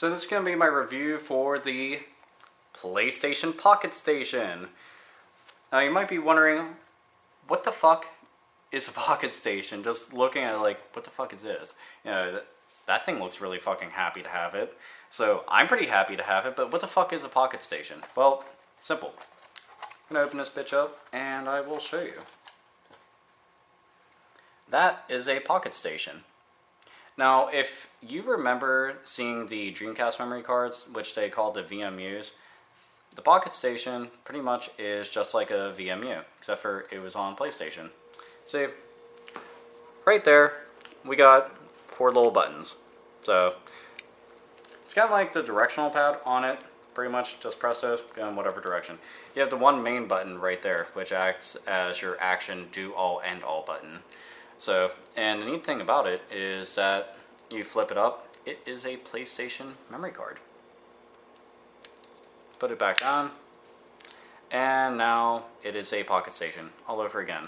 So this is going to be my review for the PlayStation Pocketstation. Now you might be wondering, what the fuck is a Pocketstation? Just looking at it like, what the fuck is this? You know, that thing looks really fucking happy to have it. So I'm pretty happy to have it, but what the fuck is a Pocketstation? Well, simple. I'm going to open this bitch up and I will show you. That is a Pocketstation. Now, if you remember seeing the Dreamcast memory cards, which they called the VMUs, the Pocketstation pretty much is just like a VMU, except for it was on PlayStation. See, right there, we got 4 little buttons. So, it's got like the directional pad on it, pretty much just press those, go in whatever direction. You have the one main button right there, which acts as your action do all end all button. So, and the neat thing about it is that you flip it up, it is a PlayStation memory card. Put it back on, and now it is a Pocketstation all over again.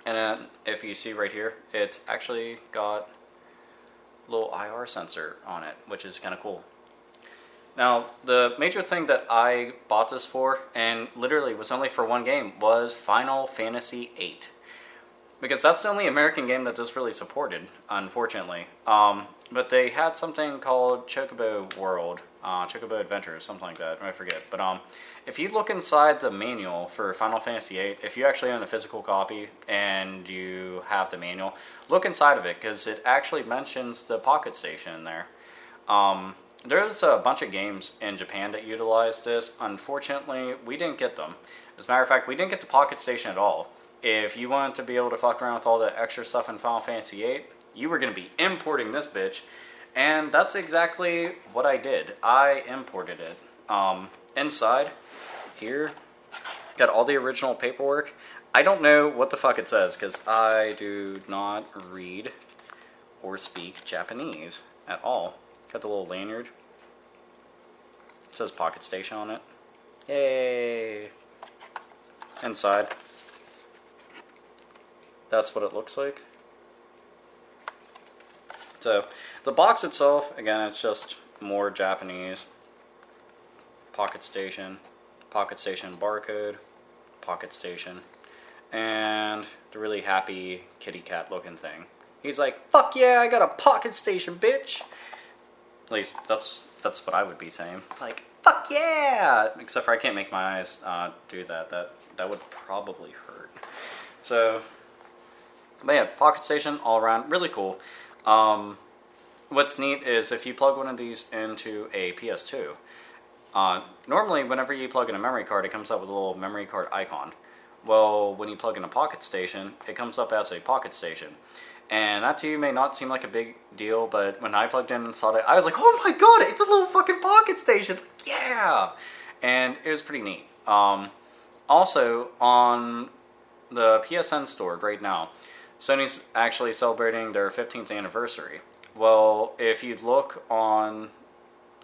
And then, if you see right here, it's actually got a little IR sensor on it, which is kind of cool. Now, the major thing that I bought this for, and literally was only for one game, was Final Fantasy VIII. Because that's the only American game that this really supported, unfortunately. But they had something called Chocobo World, Chocobo Adventure, something like that, I forget. But if you look inside the manual for Final Fantasy VIII, if you actually own a physical copy and you have the manual, look inside of it, because it actually mentions the Pocketstation in there. There's a bunch of games in Japan that utilize this. Unfortunately, we didn't get them. As a matter of fact, we didn't get the Pocketstation at all. If you wanted to be able to fuck around with all the extra stuff in Final Fantasy VIII, you were going to be importing this bitch. And that's exactly what I did. I imported it. Inside, here, got all the original paperwork. I don't know what the fuck it says, because I do not read or speak Japanese at all. Got the little lanyard. It says Pocketstation on it. Yay! Inside. That's what it looks like. So, the box itself, again, it's just more Japanese. Pocketstation, Pocketstation barcode, Pocketstation, and the really happy kitty cat looking thing. He's like, fuck yeah, I got a Pocketstation, bitch! At least, that's what I would be saying. Like, fuck yeah! Except for I can't make my eyes do that. That would probably hurt. So, but yeah, Pocketstation all around, really cool. What's neat is if you plug one of these into a PS2, normally whenever you plug in a memory card, it comes up with a little memory card icon. Well, when you plug in a Pocketstation, it comes up as a Pocketstation. And that to you may not seem like a big deal, but when I plugged in and saw it, I was like, oh my god, it's a little fucking Pocketstation! Like, yeah! And it was pretty neat. Also, on the PSN store right now, Sony's actually celebrating their 15th anniversary. Well, if you look on,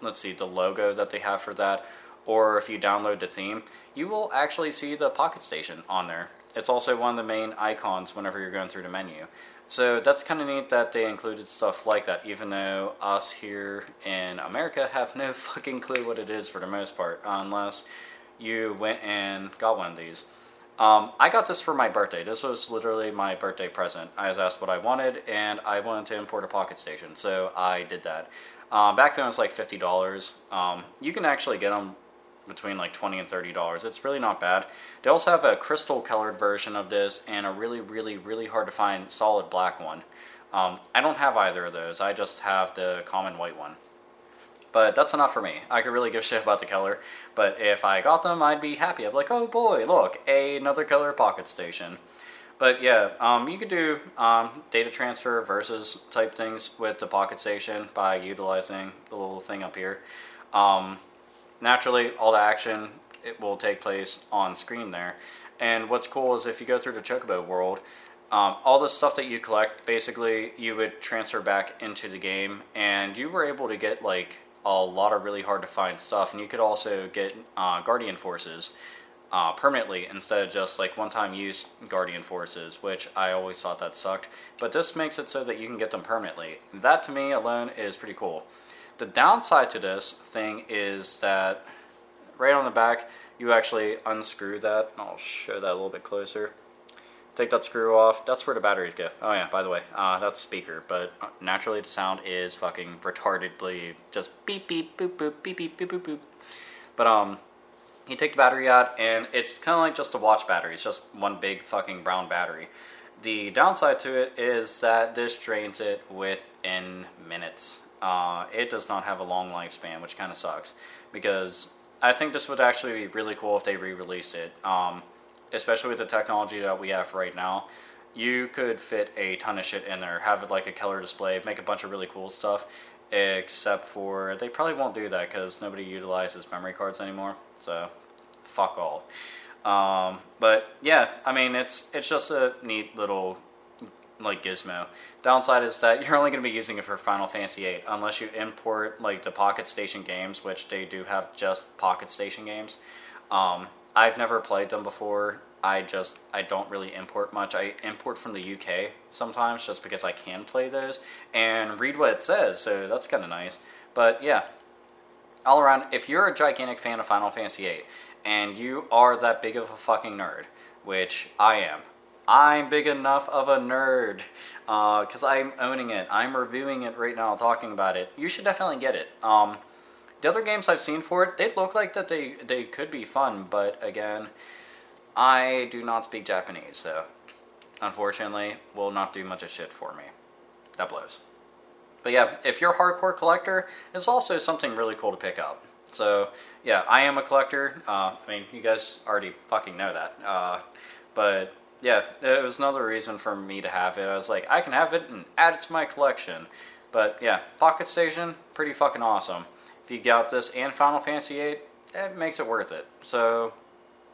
let's see, the logo that they have for that, or if you download the theme, you will actually see the Pocketstation on there. It's also one of the main icons whenever you're going through the menu. So that's kind of neat that they included stuff like that, even though us here in America have no fucking clue what it is for the most part, unless you went and got one of these. I got this for my birthday. This was literally my birthday present. I was asked what I wanted, and I wanted to import a Pocketstation, so I did that. Back then it was like $50. You can actually get them between like $20 and $30. It's really not bad. They also have a crystal colored version of this and a really, really, really hard to find solid black one. I don't have either of those. I just have the common white one. But that's enough for me. I could really give a shit about the color. But if I got them, I'd be happy. I'd be like, oh boy, look, another color Pocketstation. But yeah, you could do data transfer versus type things with the Pocketstation by utilizing the little thing up here. Naturally, all the action, it will take place on screen there. And what's cool is if you go through the Chocobo World, all the stuff that you collect, basically, you would transfer back into the game. And you were able to get like a lot of really hard to find stuff, and you could also get Guardian Forces permanently instead of just like one-time use Guardian Forces, which I always thought that sucked. But this makes it so that you can get them permanently. That to me alone is pretty cool. The downside to this thing is that right on the back, you actually unscrew that. I'll show that a little bit closer. Take that screw off. That's where the batteries go. Oh yeah, by the way, that's speaker, but naturally the sound is fucking retardedly just beep beep boop boop beep beep boop boop boop. But you take the battery out, and it's kind of like just a watch battery. It's just one big fucking brown battery. The downside to it is that this drains it within minutes. It does not have a long lifespan, which kind of sucks, because I think this would actually be really cool if they re-released it. Especially with the technology that we have right now, you could fit a ton of shit in there, have it like a killer display, make a bunch of really cool stuff, except for they probably won't do that because nobody utilizes memory cards anymore, so fuck all. But yeah, I mean, it's just a neat little like gizmo. Downside is that you're only going to be using it for Final Fantasy VIII unless you import like the Pocketstation games, which they do have just Pocketstation games. I've never played them before. I don't really import much. I import from the UK sometimes just because I can play those and read what it says, so that's kind of nice. But yeah, all around, if you're a gigantic fan of Final Fantasy VIII and you are that big of a fucking nerd, which I am, I'm big enough of a nerd because I'm owning it. I'm reviewing it right now, talking about it. You should definitely get it. The other games I've seen for it, they look like that they could be fun, but again, I do not speak Japanese, so unfortunately will not do much of shit for me. That blows. But yeah, if you're a hardcore collector, it's also something really cool to pick up. So yeah, I am a collector. I mean, you guys already fucking know that. But yeah, it was another reason for me to have it. I was like, I can have it and add it to my collection. But yeah, Pocketstation, pretty fucking awesome. If you got this and Final Fantasy VIII, it makes it worth it. So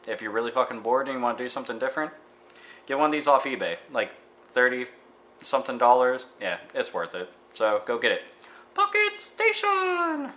if you're really fucking bored and you want to do something different, get one of these off eBay. Like $30-something. Yeah, it's worth it. So go get it. Pocketstation!